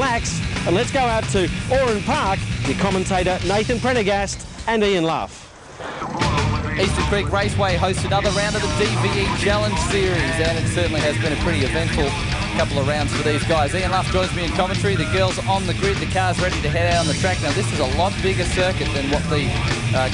relax and let's go out to Oran Park with commentator Nathan Prendergast and Ian Luff. Eastern Creek Raceway hosts another round of the DVE Challenge Series, and it certainly has been a pretty eventful couple of rounds for these guys. Ian Luff joins me in commentary. The girls on the grid, the cars ready to head out on the track. Now, this is a lot bigger circuit than what the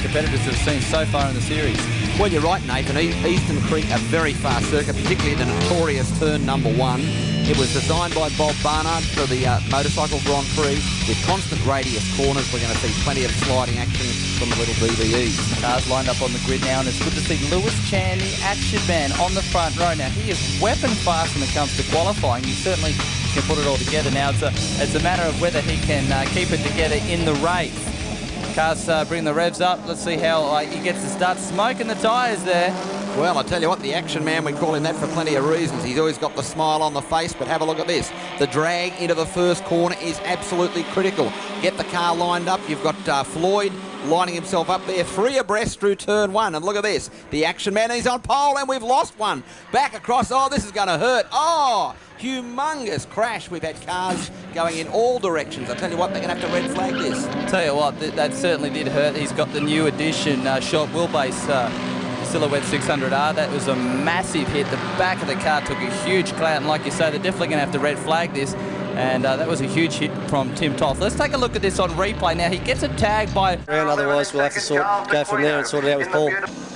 competitors have seen so far in the series. Well, you're right, Nathan. Eastern Creek, a very fast circuit, particularly the notorious turn number 1. It was designed by Bob Barnard for the Motorcycle Grand Prix with constant radius corners. We're going to see plenty of sliding action from the little DVEs. Cars lined up on the grid now, and it's good to see Lewis Chan, the action man, on the front row. Now, he is weapon fast when it comes to qualifying. He certainly can put it all together. Now, it's a matter of whether he can keep it together in the race. Cars bring the revs up. Let's see how he gets to start smoking the tyres there. Well, I tell you what, the action man, we call him that for plenty of reasons. He's always got the smile on the face, but have a look at this. The drag into the first corner is absolutely critical. Get the car lined up. You've got Floyd lining himself up there, 3 abreast through turn 1. And look at this. The action man, he's on pole, and we've lost one. Back across. Oh, this is going to hurt. Oh, humongous crash. We've had cars going in all directions. I tell you what, they're going to have to red flag this. Tell you what, that certainly did hurt. He's got the new addition, short wheelbase Silhouette 600R. That was a massive hit. The back of the car took a huge clout, and like you say, they're definitely going to have to red flag this. And that was a huge hit from Tim Toth. Let's take a look at this on replay. Now, he gets a tag by... Otherwise, we'll have to go from there and sort it out with Paul.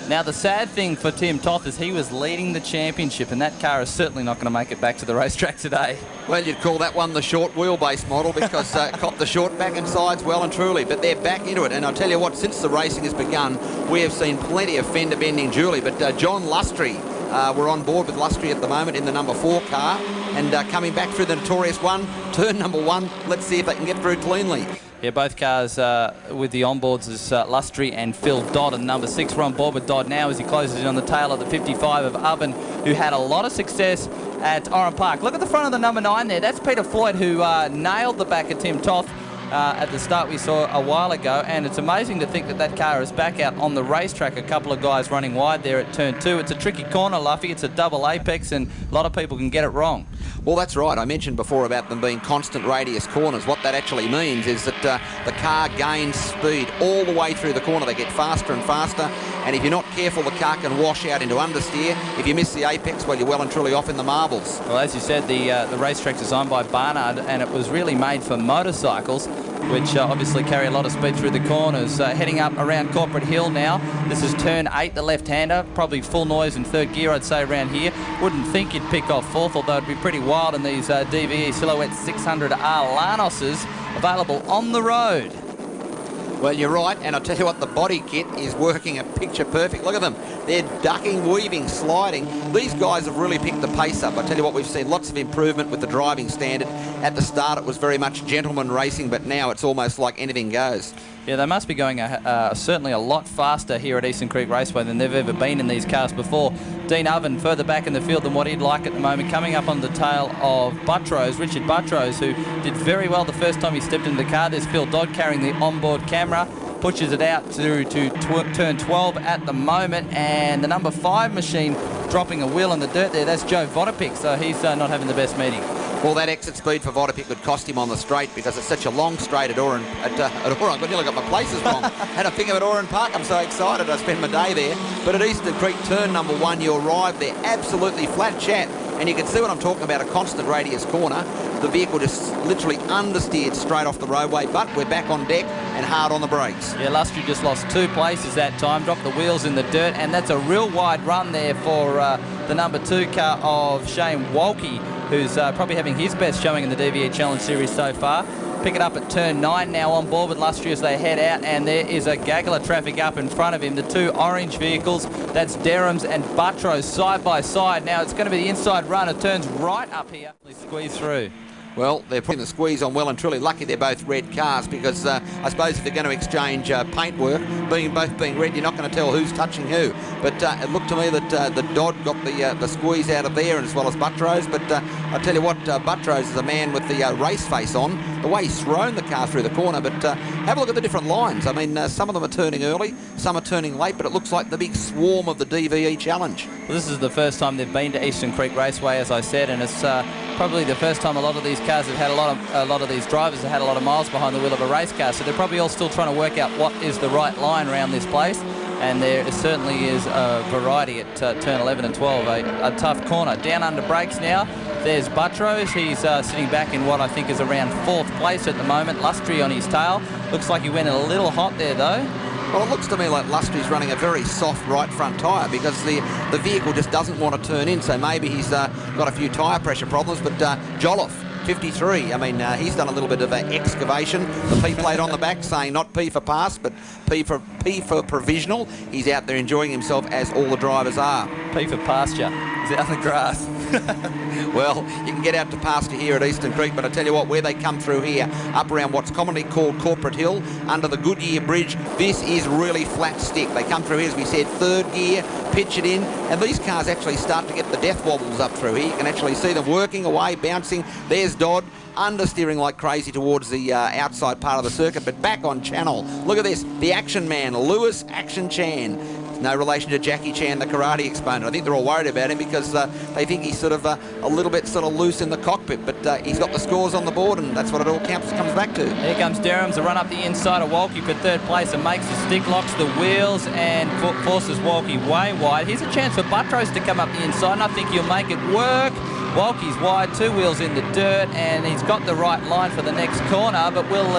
Now, the sad thing for Tim Toth is he was leading the championship, and that car is certainly not going to make it back to the racetrack today. Well, you'd call that one the short wheelbase model because copped the short back and sides well and truly, but they're back into it. And I'll tell you what, since the racing has begun, we have seen plenty of fender-bending Julie, but John Lustry, we're on board with Lustry at the moment in the number 4 car, and coming back through the notorious turn number 1, let's see if they can get through cleanly. Yeah, both cars with the onboards is Lustry and Phil Dodd, and number 6 we're on board with Dodd now as he closes in on the tail of the 55 of Oven, who had a lot of success at Oran Park. Look at the front of the number 9 there. That's Peter Floyd, who nailed the back of Tim Toth at the start we saw a while ago, and it's amazing to think that that car is back out on the racetrack. A couple of guys running wide there at turn 2. It's a tricky corner, Luffy. It's a double apex, and a lot of people can get it wrong. Well, that's right. I mentioned before about them being constant radius corners. What that actually means is that the car gains speed all the way through the corner. They get faster and faster, and if you're not careful, the car can wash out into understeer. If you miss the apex, well, you're well and truly off in the marbles. Well, as you said, the racetrack's designed by Barnard, and it was really made for motorcycles, which obviously carry a lot of speed through the corners. Heading up around Corporate Hill now. This is turn 8, the left-hander. Probably full noise in 3rd gear, I'd say, around here. Wouldn't think you'd pick off 4th, although it'd be pretty wild in these DVE Silhouette 600R Lanoses available on the road. Well, you're right, and I'll tell you what, the body kit is working a picture perfect. Look at them. They're ducking, weaving, sliding. These guys have really picked the pace up. I tell you what, we've seen lots of improvement with the driving standard. At the start, it was very much gentleman racing, but now it's almost like anything goes. Yeah, they must be going certainly a lot faster here at Eastern Creek Raceway than they've ever been in these cars before. Dean Oven further back in the field than what he'd like at the moment, coming up on the tail of Buttrose, Richard Buttrose, who did very well the first time he stepped into the car. There's Phil Dodd carrying the onboard camera, pushes it out through to turn 12 at the moment, and the number 5 machine dropping a wheel in the dirt there. That's Joe Vodopik, so he's not having the best meeting. Well, that exit speed for Vodopik would cost him on the straight because it's such a long straight at Oran. I've nearly got my places wrong. Had a think of at Oran Park. I'm so excited. I spent my day there. But at Eastern Creek, turn number 1, you arrive there absolutely flat chat. And you can see what I'm talking about, a constant radius corner. The vehicle just literally understeered straight off the roadway, but we're back on deck and hard on the brakes. Yeah, Lustry just lost 2 places that time, dropped the wheels in the dirt, and that's a real wide run there for the number 2 car of Shane Walke, who's probably having his best showing in the DVE Challenge Series so far. Pick it up at turn 9 now, on board with Lustry as they head out, and there is a gaggle of traffic up in front of him. The 2 orange vehicles, that's Derham's and Buttrose side by side. Now it's going to be the inside run. It turns right up here. Squeeze through. Well, they're putting the squeeze on well and truly. Lucky they're both red cars because I suppose if they're going to exchange paintwork, both being red, you're not going to tell who's touching who. But it looked to me that the Dodd got the squeeze out of there, and as well as Buttrose. But I tell you what, Buttrose is a man with the race face on, the way he's thrown the car through the corner. But have a look at the different lines. I mean, some of them are turning early, some are turning late, but it looks like the big swarm of the DVE Challenge. Well, this is the first time they've been to Eastern Creek Raceway, as I said, and it's probably the first time a lot of these cars have had a lot of these drivers have had a lot of miles behind the wheel of a race car, so they're probably all still trying to work out what is the right line around this place. And there certainly is a variety at turn 11 and 12, a tough corner. Down under brakes now. There's Buttrose. He's sitting back in what I think is around 4th place at the moment. Lustry on his tail. Looks like he went a little hot there though. Well, it looks to me like Lustry's running a very soft right front tyre because the vehicle just doesn't want to turn in, so maybe he's got a few tyre pressure problems. But Jolliffe, 53, I mean, he's done a little bit of excavation. The P plate on the back saying not P for pass, but P for provisional. He's out there enjoying himself, as all the drivers are. P for pasture. He's out on the grass. Well, you can get out to pasture here at Eastern Creek, but I tell you what, where they come through here, up around what's commonly called Corporate Hill, under the Goodyear Bridge, this is really flat stick. They come through here, as we said, 3rd gear, pitch it in, and these cars actually start to get the death wobbles up through here. You can actually see them working away, bouncing. There's Dodd, understeering like crazy towards the outside part of the circuit, but back on channel. Look at this, the action man, Lewis Action Chan. No relation to Jackie Chan, the karate exponent. I think they're all worried about him because they think he's sort of a little bit sort of loose in the cockpit, but he's got the scores on the board, and that's what it all comes back to. Here comes Derham's, a run up the inside of Walkie for 3rd place and makes the stick, locks the wheels and forces Walkie way wide. Here's a chance for Buttrose to come up the inside, and I think he'll make it work. Walkie's wide, 2 wheels in the dirt, and he's got the right line for the next corner, but will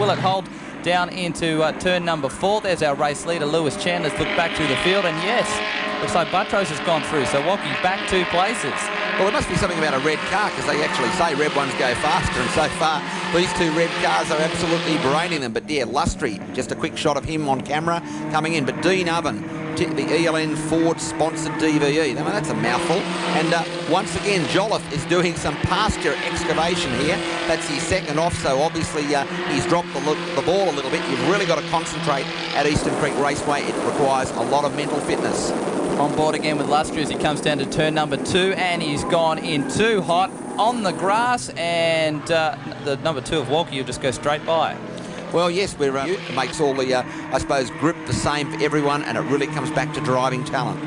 it hold down into turn number 4? There's our race leader, Lewis Chan. Let's look back through the field, and yes, looks like Buttrose has gone through, so Walkie's back 2 places. Well, there must be something about a red car, because they actually say red ones go faster, and so far these 2 red cars are absolutely braining them. But yeah, Lustry, just a quick shot of him on camera coming in. But Dean Oven, the ELN Ford sponsored DVE. I mean, that's a mouthful. And once again, Jolliffe is doing some pasture excavation here. That's his 2nd off, so obviously he's dropped the ball a little bit. You've really got to concentrate at Eastern Creek Raceway. It requires a lot of mental fitness. On board again with Lustry as he comes down to turn number 2, and he's gone in too hot on the grass, and the number 2 of Walkie will just go straight by. Well, yes, it makes all the, I suppose, grip the same for everyone, and it really comes back to driving talent.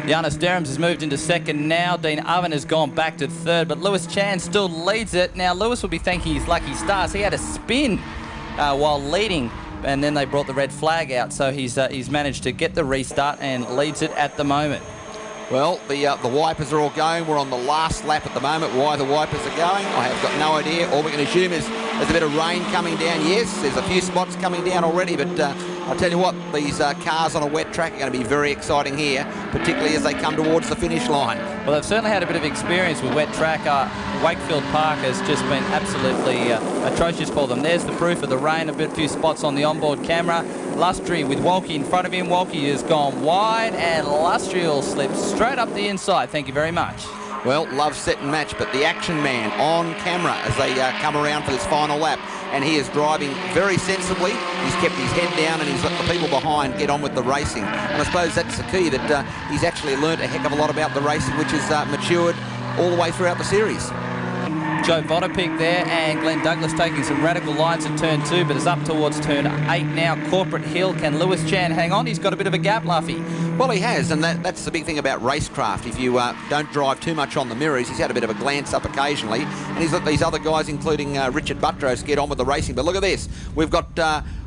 Giannis Derhams has moved into 2nd now. Dean Oven has gone back to 3rd, but Lewis Chan still leads it. Now, Lewis will be thanking his lucky stars. He had a spin while leading, and then they brought the red flag out, so he's managed to get the restart and leads it at the moment. Well, the wipers are all going. We're on the last lap at the moment. Why the wipers are going, I have got no idea. All we can assume is there's a bit of rain coming down. Yes, there's a few spots coming down already, but I'll tell you what, these cars on a wet track are going to be very exciting here, particularly as they come towards the finish line. Well, they've certainly had a bit of experience with wet track. Wakefield Park has just been absolutely atrocious for them. There's the proof of the rain, a few spots on the onboard camera. Lustry with Walkie in front of him. Walkie has gone wide, and Lustry will slip straight up the inside. Thank you very much. Well, love set and match, but the action man on camera as they come around for this final lap, and he is driving very sensibly. He's kept his head down and he's let the people behind get on with the racing. And I suppose that's the key, that he's actually learnt a heck of a lot about the racing, which has matured all the way throughout the series. Joe Vodopik there, and Glenn Douglas taking some radical lines at turn 2, but is up towards turn 8 now. Corporate Hill. Can Lewis Chan hang on? He's got a bit of a gap, Luffy. Well, he has, and that's the big thing about racecraft. If you don't drive too much on the mirrors, he's had a bit of a glance up occasionally, and he's let these other guys, including Richard Buttrose, get on with the racing. But look at this. We've got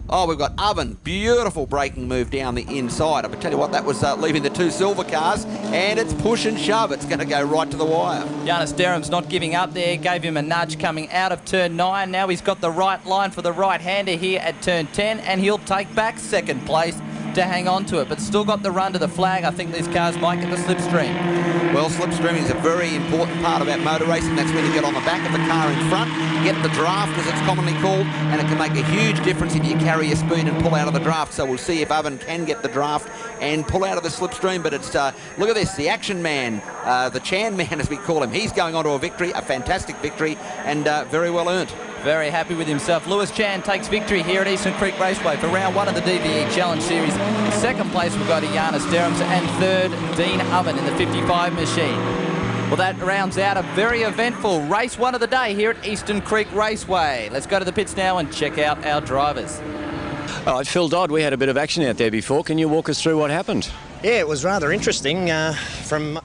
Oven. Beautiful braking move down the inside. I tell you what, that was leaving the 2 silver cars, and it's push and shove. It's going to go right to the wire. Giannis Derham's not giving up there. Gave him a nudge coming out of turn 9. Now he's got the right line for the right-hander here at turn 10, and he'll take back 2nd place to hang on to it, but still got the run to the flag. I think these cars might get the slipstream. Well, slipstreaming is a very important part about motor racing. That's when you get on the back of the car in front, get the draft as it's commonly called, and it can make a huge difference if you carry your speed and pull out of the draft. So we'll see if Oven can get the draft and pull out of the slipstream. But it's look at this, the action man, the Chan man as we call him. He's going on to a victory, a fantastic victory, and very well earned. Very happy with himself. Lewis Chan takes victory here at Eastern Creek Raceway for round 1 of the DVE Challenge Series. 2nd place we've got Giannis Derhams, and 3rd Dean Oven in the 55 machine. Well, that rounds out a very eventful race 1 of the day here at Eastern Creek Raceway. Let's go to the pits now and check out our drivers. All right, Phil Dodd, we had a bit of action out there before. Can you walk us through what happened? Yeah, it was rather interesting. From